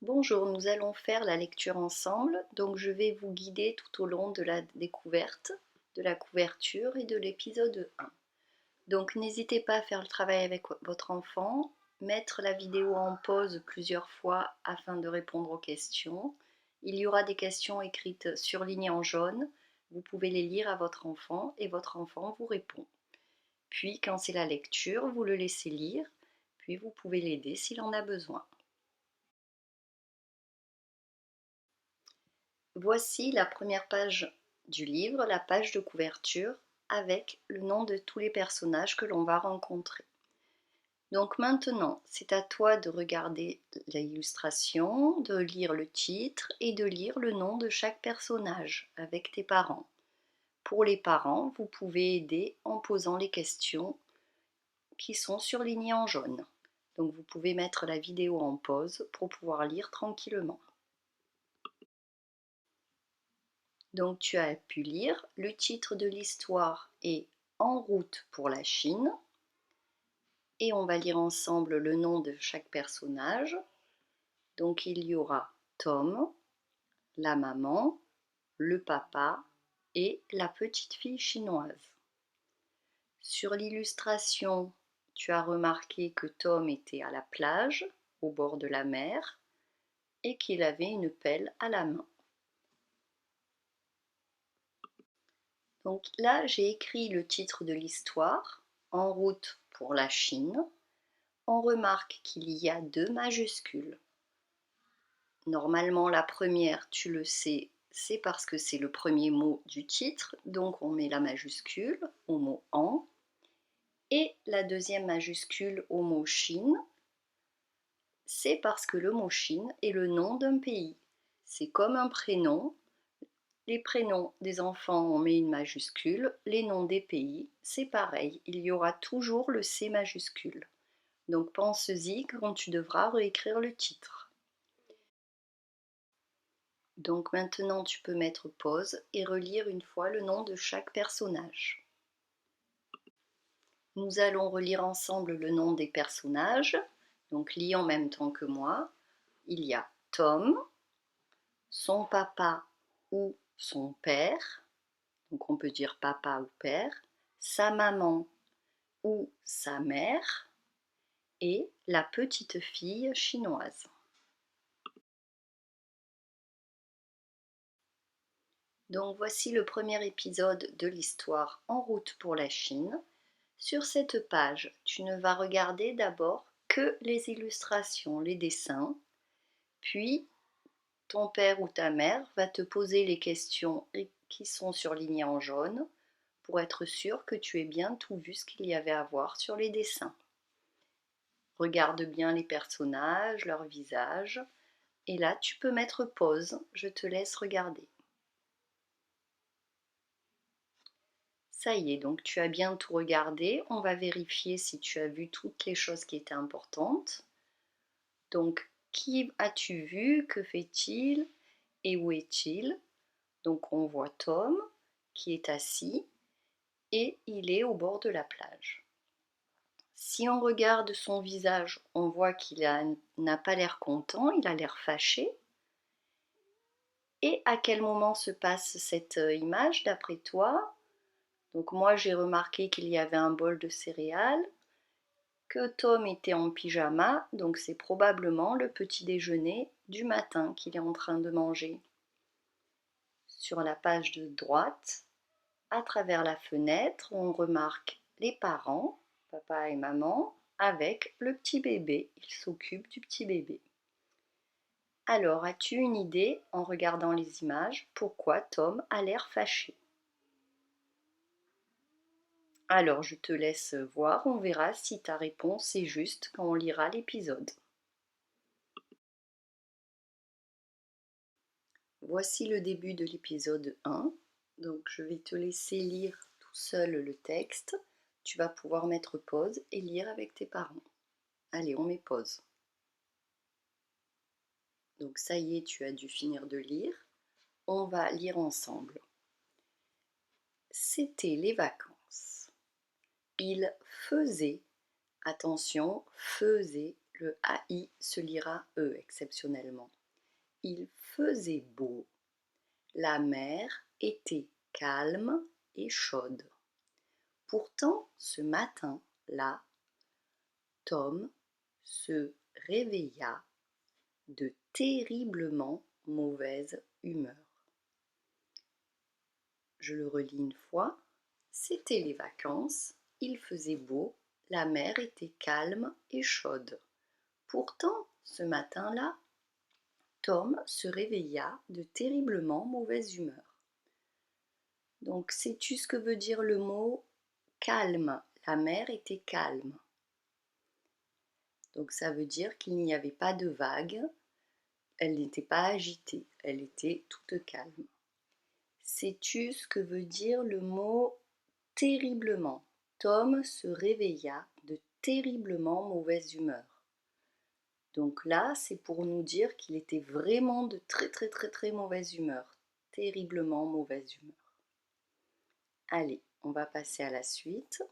Bonjour, nous allons faire la lecture ensemble, donc je vais vous guider tout au long de la découverte, de la couverture et de l'épisode 1. Donc n'hésitez pas à faire le travail avec votre enfant, mettre la vidéo en pause plusieurs fois afin de répondre aux questions. Il y aura des questions écrites surlignées en jaune, vous pouvez les lire à votre enfant et votre enfant vous répond. Puis quand c'est la lecture, vous le laissez lire, puis vous pouvez l'aider s'il en a besoin. Voici la première page du livre, la page de couverture, avec le nom de tous les personnages que l'on va rencontrer. Donc maintenant, c'est à toi de regarder l'illustration, de lire le titre et de lire le nom de chaque personnage avec tes parents. Pour les parents, vous pouvez aider en posant les questions qui sont surlignées en jaune. Donc vous pouvez mettre la vidéo en pause pour pouvoir lire tranquillement. Donc tu as pu lire, le titre de l'histoire est En route pour la Chine. Et on va lire ensemble le nom de chaque personnage. Donc il y aura Tom, la maman, le papa et la petite fille chinoise. Sur l'illustration, tu as remarqué que Tom était à la plage, au bord de la mer, et qu'il avait une pelle à la main. Donc là, j'ai écrit le titre de l'histoire, En route pour la Chine. On remarque qu'il y a 2 majuscules. Normalement, la première, tu le sais, c'est parce que c'est le premier mot du titre, donc on met la majuscule au mot En. Et la deuxième majuscule au mot Chine, c'est parce que le mot Chine est le nom d'un pays. C'est comme un prénom. Les prénoms des enfants, on met une majuscule. Les noms des pays, c'est pareil. Il y aura toujours le C majuscule. Donc pense-y quand tu devras réécrire le titre. Donc maintenant tu peux mettre pause et relire une fois le nom de chaque personnage. Nous allons relire ensemble le nom des personnages. Donc lis en même temps que moi. Il y a Tom, son papa ou son père, donc on peut dire papa ou père, sa maman ou sa mère et la petite fille chinoise. Donc voici le premier épisode de l'histoire En route pour la Chine. Sur cette page, tu ne vas regarder d'abord que les illustrations, les dessins, puis ton père ou ta mère va te poser les questions qui sont surlignées en jaune pour être sûr que tu aies bien tout vu ce qu'il y avait à voir sur les dessins. Regarde bien les personnages, leurs visages, et là tu peux mettre pause, je te laisse regarder. Ça y est, donc tu as bien tout regardé. On va vérifier si tu as vu toutes les choses qui étaient importantes. Donc, qui as-tu vu? Que fait-il? Et où est-il? Donc, on voit Tom qui est assis et il est au bord de la plage. Si on regarde son visage, on voit qu'il n'a pas l'air content, il a l'air fâché. Et à quel moment se passe cette image d'après toi? Donc moi j'ai remarqué qu'il y avait un bol de céréales, que Tom était en pyjama, donc c'est probablement le petit déjeuner du matin qu'il est en train de manger. Sur la page de droite, à travers la fenêtre, on remarque les parents, papa et maman, avec le petit bébé. Ils s'occupent du petit bébé. Alors, as-tu une idée, en regardant les images, pourquoi Tom a l'air fâché? Alors, je te laisse voir, on verra si ta réponse est juste quand on lira l'épisode. Voici le début de l'épisode 1. Donc, je vais te laisser lire tout seul le texte. Tu vas pouvoir mettre pause et lire avec tes parents. Allez, on met pause. Donc, ça y est, tu as dû finir de lire. On va lire ensemble. C'était les vacances. Il faisait, attention, faisait Le AI se lira E exceptionnellement. Il faisait beau. La mer était calme et chaude. Pourtant, ce matin-là, Tom se réveilla de terriblement mauvaise humeur. Je le relis une fois. C'était les vacances, il faisait beau, la mer était calme et chaude. Pourtant, ce matin-là, Tom se réveilla de terriblement mauvaise humeur. Donc, sais-tu ce que veut dire le mot calme? La mer était calme. Donc, ça veut dire qu'il n'y avait pas de vagues, elle n'était pas agitée, elle était toute calme. Sais-tu ce que veut dire le mot terriblement? Tom se réveilla de terriblement mauvaise humeur. Donc là, c'est pour nous dire qu'il était vraiment de très mauvaise humeur. Terriblement mauvaise humeur. Allez, on va passer à la suite.